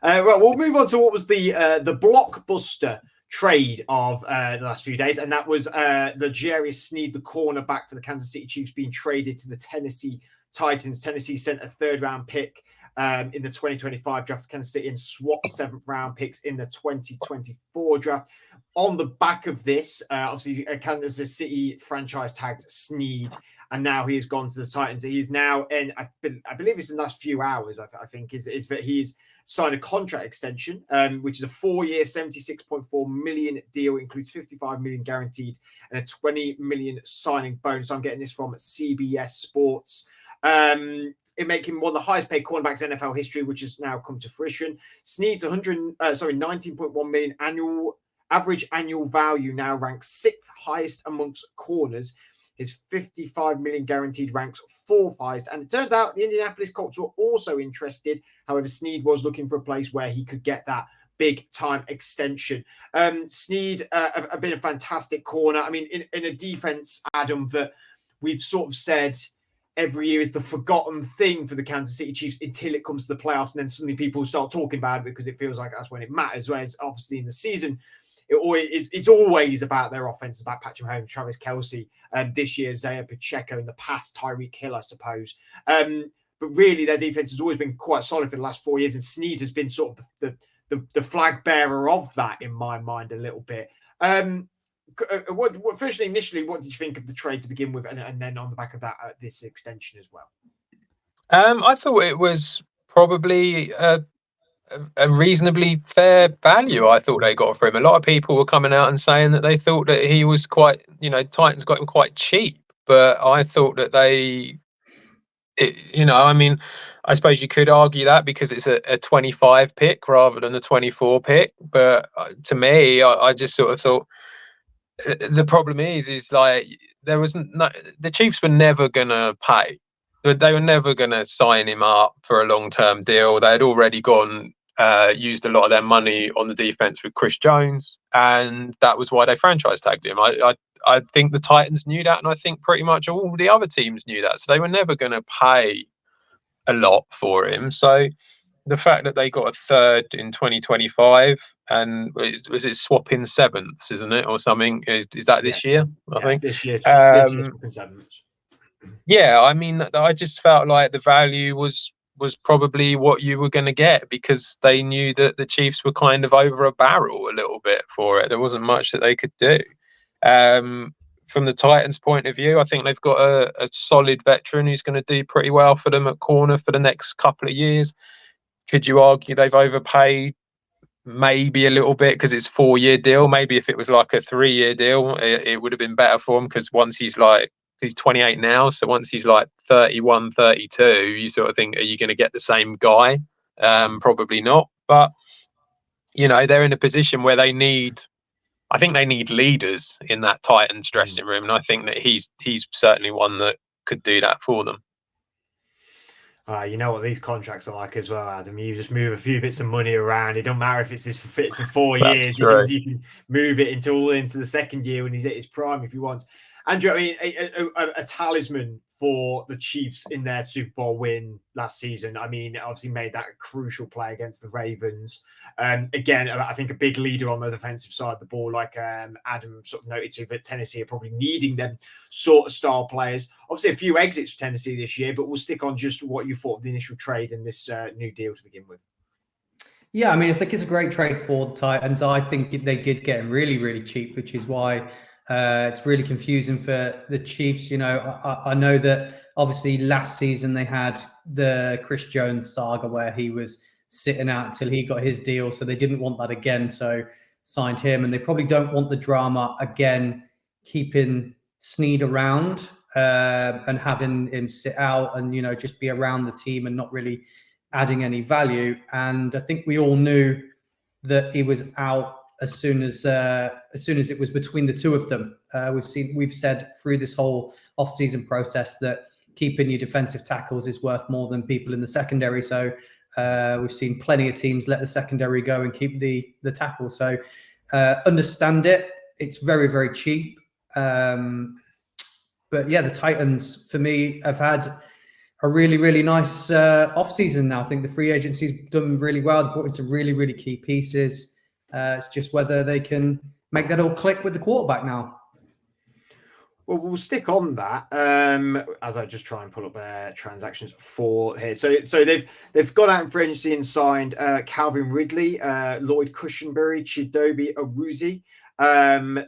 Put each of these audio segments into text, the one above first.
Right, we'll move on to what was the blockbuster trade of the last few days, and that was L'Jarius Sneed, the cornerback for the Kansas City Chiefs, being traded to the Tennessee Titans. Tennessee sent a third-round pick in the 2025 draft to Kansas City and swapped seventh-round picks in the 2024 draft. On the back of this, obviously, Kansas City franchise tagged Sneed, and now he has gone to the Titans. He's now in, I believe it's in the last few hours, I think, is that he's signed a contract extension, which is a 4-year, $76.4 million deal, includes $55 million guaranteed and a $20 million signing bonus. I'm getting this from CBS Sports. It make him one of the highest paid cornerbacks in NFL history, which has now come to fruition. Sneed's 19.1 million average annual value now ranks 6th highest amongst corners. His $55 million guaranteed ranks 4th highest. And it turns out the Indianapolis Colts were also interested. However, Sneed was looking for a place where he could get that big time extension. Sneed have been a fantastic corner. I mean, in a defense, Adam, that we've sort of said every year is the forgotten thing for the Kansas City Chiefs until it comes to the playoffs. And then suddenly people start talking about it because it feels like that's when it matters. Whereas obviously in the season, it's always about their offense, about Patrick Mahomes, Travis Kelce, this year, Isaiah Pacheco, in the past, Tyreek Hill, I suppose. But really, their defense has always been quite solid for the last 4 years, and Sneed has been sort of the flag bearer of that, in my mind, a little bit. Initially, what did you think of the trade to begin with, and then on the back of that, this extension as well? I thought it was probably a reasonably fair value. I thought they got for him. A lot of people were coming out and saying that they thought that he was quite, Titans got him quite cheap, but I thought that I suppose you could argue that because it's a 25 pick rather than a 24 pick. But to me, I just sort of thought the problem is like the Chiefs were never going to pay. They were never going to sign him up for a long-term deal. They had already used a lot of their money on the defense with Chris Jones, and that was why they franchise tagged him. I think the Titans knew that, and I think pretty much all the other teams knew that. So they were never going to pay a lot for him. So the fact that they got a third in 2025, and was it swapping sevenths, isn't it, or something? Is that this year? I think this year swapping sevenths. Yeah, I mean, I just felt like the value was probably what you were going to get, because they knew that the Chiefs were kind of over a barrel a little bit for it. There wasn't much that they could do. From the Titans' point of view, I think they've got a solid veteran who's going to do pretty well for them at corner for the next couple of years. Could you argue they've overpaid? Maybe a little bit, because it's a 4-year deal. Maybe if it was like a 3-year deal, it would have been better for him, because once he's 28 now, so once he's like 31, 32, you sort of think, are you going to get the same guy? Probably not. But they're in a position where they need leaders in that Titans dressing room, and I think that he's certainly one that could do that for them. You know what these contracts are like as well, Adam. You just move a few bits of money around. It don't matter if it's for 4 years. You can move it into the second year when he's at his prime if he wants. Andrew, I mean, a talisman for the Chiefs in their Super Bowl win last season. I mean, obviously made that a crucial play against the Ravens. Again, I think a big leader on the defensive side of the ball, like Adam sort of noted too, that Tennessee are probably needing them sort of style players. Obviously, a few exits for Tennessee this year, but we'll stick on just what you thought of the initial trade and this new deal to begin with. Yeah, I mean, I think it's a great trade for the Titans. I think they did get him really, really cheap, which is why it's really confusing for the Chiefs. I know that obviously last season they had the Chris Jones saga where he was sitting out until he got his deal. So they didn't want that again. So signed him, and they probably don't want the drama again, keeping Sneed around and having him sit out and, just be around the team and not really adding any value. And I think we all knew that he was out as soon as it was between the two of them. We've said through this whole off-season process that keeping your defensive tackles is worth more than people in the secondary. So we've seen plenty of teams let the secondary go and keep the tackle. So understand it. It's very, very cheap. But yeah, the Titans for me have had a really, really nice off season now. I think the free agency's done really well. They brought in some really, really key pieces. It's just whether they can make that all click with the quarterback now. Well, we'll stick on that as I just try and pull up their transactions for here. So they've gone out in free agency and signed Calvin Ridley, Lloyd Cushenberry, Chidobe Awuzie.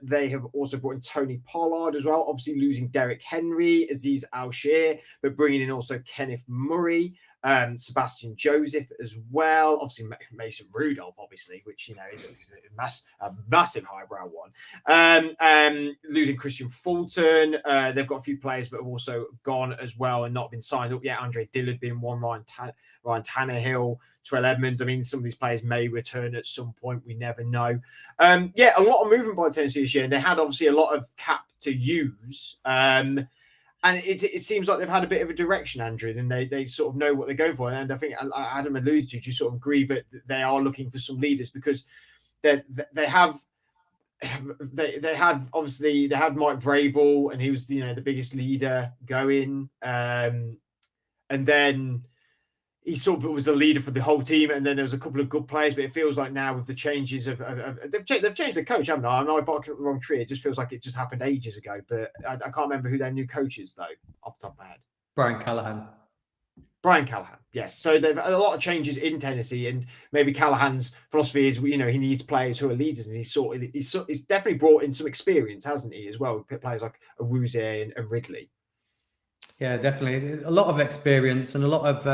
They have also brought in Tony Pollard as well, obviously losing Derrick Henry, Aziz Al-Shir, but bringing in also Kenneth Murray, Sebastian Joseph as well, obviously Mason Rudolph, obviously, which, you know, is a massive highbrow one. Losing Christian Fulton. They've got a few players that have also gone as well and not been signed up yet. Andre Dillard being one, Ryan Tannehill, Terrell Edmonds. I mean, some of these players may return at some point. We never know. Yeah, a lot of movement by Tennessee this year, and they had obviously a lot of cap to use. And it seems like they've had a bit of a direction, Andrew, and they sort of know what they're going for. And I think Adam alludes to, you sort of agree that they are looking for some leaders, because they had obviously they had Mike Vrabel, and he was, you know, the biggest leader going, and then he sort of was the leader for the whole team, and then there was a couple of good players. But it feels like now with the changes they've changed the coach, haven't they? I know I barking up the wrong tree. It just feels like it just happened ages ago. But I can't remember who their new coach is, though, off the top of my head. Brian Callahan, yes. So they've had a lot of changes in Tennessee, and maybe Callahan's philosophy is, you know, he needs players who are leaders, and he's definitely brought in some experience, hasn't he, as well? With players like Awuzie and Ridley. Yeah, definitely. A lot of experience and a lot of,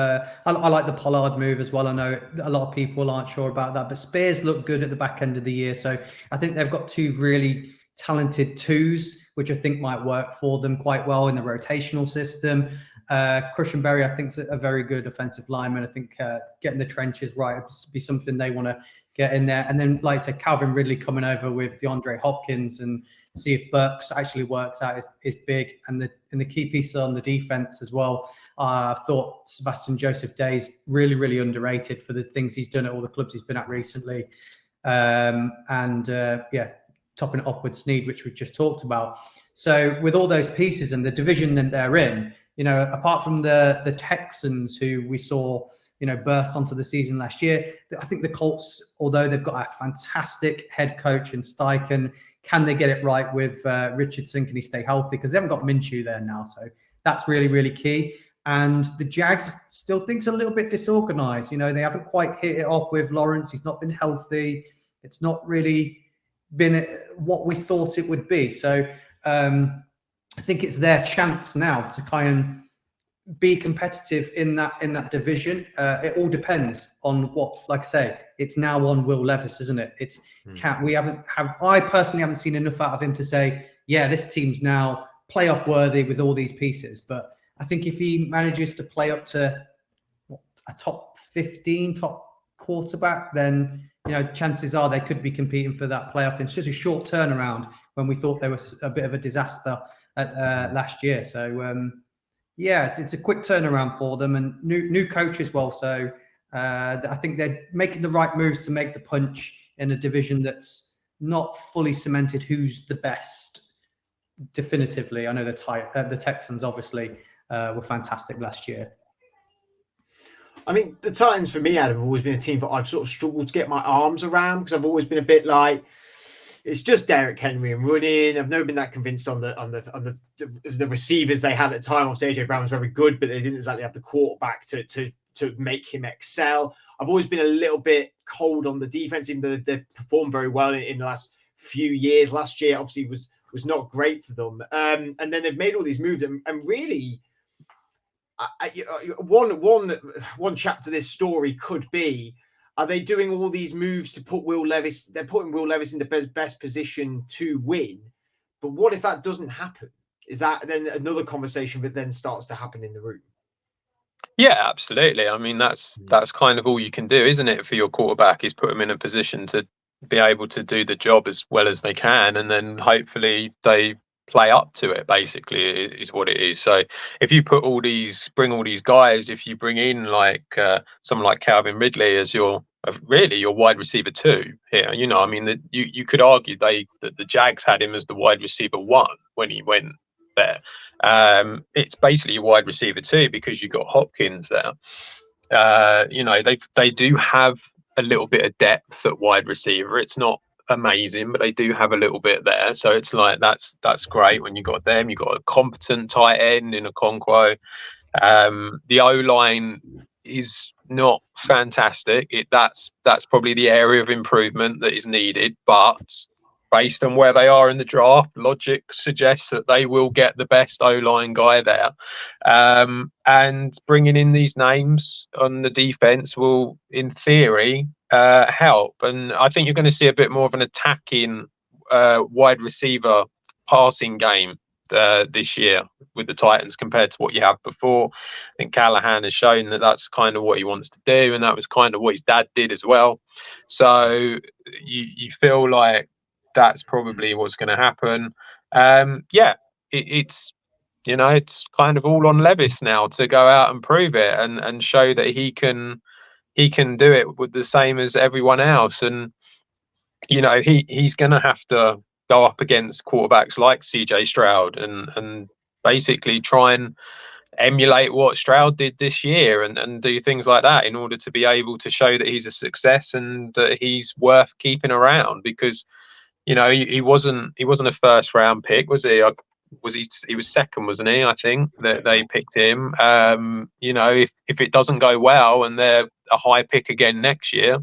I like the Pollard move as well. I know a lot of people aren't sure about that, but Spears looked good at the back end of the year. So I think they've got two really talented twos, which I think might work for them quite well in the rotational system. Cushenberry, I think, is a very good offensive lineman. I think getting the trenches right would be something they want to get in there. And then, like I said, Calvin Ridley coming over with DeAndre Hopkins, and see if Burks actually works out is big. And the key piece on the defense as well. I thought Sebastian Joseph Day's really, really underrated for the things he's done at all the clubs he's been at recently. Yeah, topping it up with Sneed, which we just talked about. So with all those pieces and the division that they're in, you know, apart from the Texans, who we saw, you know, burst onto the season last year, I think the Colts, although they've got a fantastic head coach in Steichen, can they get it right with Richardson? Can he stay healthy? Because they haven't got Minshew there now. So that's really, really key. And the Jags still thinks a little bit disorganized. You know, they haven't quite hit it off with Lawrence. He's not been healthy. It's not really been what we thought it would be. So I think it's their chance now to kind of be competitive in that division. It all depends on what, like I say, it's now on Will Levis, isn't it? It's I personally haven't seen enough out of him to say, yeah, this team's now playoff worthy with all these pieces. But I think if he manages to play up to a top 15, top quarterback, then, you know, chances are they could be competing for that playoff. It's just a short turnaround when we thought they were a bit of a disaster last year. So, yeah, it's a quick turnaround for them, and new coach as well. So I think they're making the right moves to make the punch in a division that's not fully cemented who's the best definitively. I know the Texans obviously were fantastic last year. I mean, the Titans for me, Adam, have always been a team that I've sort of struggled to get my arms around, because I've always been a bit like, it's just Derrick Henry and running. I've never been that convinced on the receivers they had at the time. Obviously, AJ Brown was very good, but they didn't exactly have the quarterback to make him excel. I've always been a little bit cold on the defense, even though they performed very well in the last few years. Last year, obviously, was not great for them. And then they've made all these moves, and really, one chapter to this story could be: are they doing all these moves to put Will Levis? They're putting Will Levis in the best position to win. But what if that doesn't happen? Is that then another conversation that then starts to happen in the room? Yeah, absolutely. I mean, that's kind of all you can do, isn't it, for your quarterback, is put him in a position to be able to do the job as well as they can, and then hopefully they play up to it, basically, is what it is. So if you bring all these guys, if you bring in like someone like Calvin Ridley as your wide receiver 2 here, you know, I mean, that you could argue that the Jags had him as the wide receiver 1 when he went there. It's basically a wide receiver too, because you've got Hopkins there. You know, they do have a little bit of depth at wide receiver. It's not amazing, but they do have a little bit there. So it's like that's great when you got them. You got a competent tight end in a Okonkwo. The O-line is not fantastic. That's probably the area of improvement that is needed, but based on where they are in the draft, logic suggests that they will get the best O-line guy there. And bringing in these names on the defense will, in theory, help. And I think you're going to see a bit more of an attacking wide receiver passing game this year with the Titans compared to what you have before. I think Callahan has shown that that's kind of what he wants to do, and that was kind of what his dad did as well. So you feel like that's probably what's going to happen. It's you know, it's kind of all on Levis now to go out and prove it and show that he can do it with the same as everyone else. And you know, he's going to have to go up against quarterbacks like CJ Stroud and basically try and emulate what Stroud did this year and do things like that in order to be able to show that he's a success and that he's worth keeping around. Because you know, he wasn't a first round pick, was he? He was second, wasn't he? I think that they picked him. You know, if it doesn't go well and they're a high pick again next year,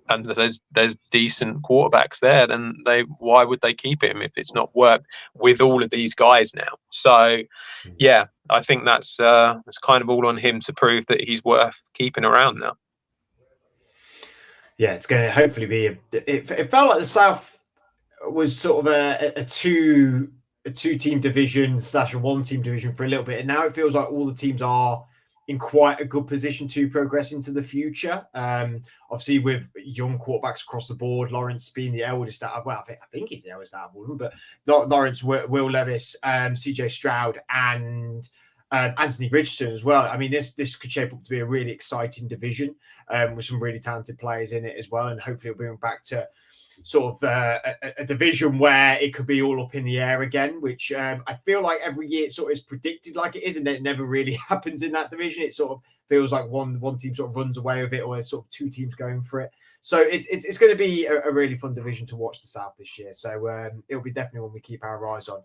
and there's decent quarterbacks there, then why would they keep him if it's not worked with all of these guys now? So, yeah, I think that's kind of all on him to prove that he's worth keeping around now. Yeah, it's going to hopefully be. It felt like the South was sort of a two-team division / a one-team division for a little bit, and now it feels like all the teams are in quite a good position to progress into the future. Obviously, with young quarterbacks across the board, Lawrence being the eldest out of, well, I think he's the eldest out of all of them, but Lawrence, Will Levis, CJ Stroud, and Anthony Richardson as well. I mean, this could shape up to be a really exciting division with some really talented players in it as well, and hopefully it'll bring them back to sort of a division where it could be all up in the air again, which I feel like every year it sort of is predicted like it is, and it never really happens in that division. It sort of feels like one team sort of runs away with it, or there's sort of two teams going for it. So it's going to be a really fun division to watch, the South, this year. So it'll be definitely one we keep our eyes on.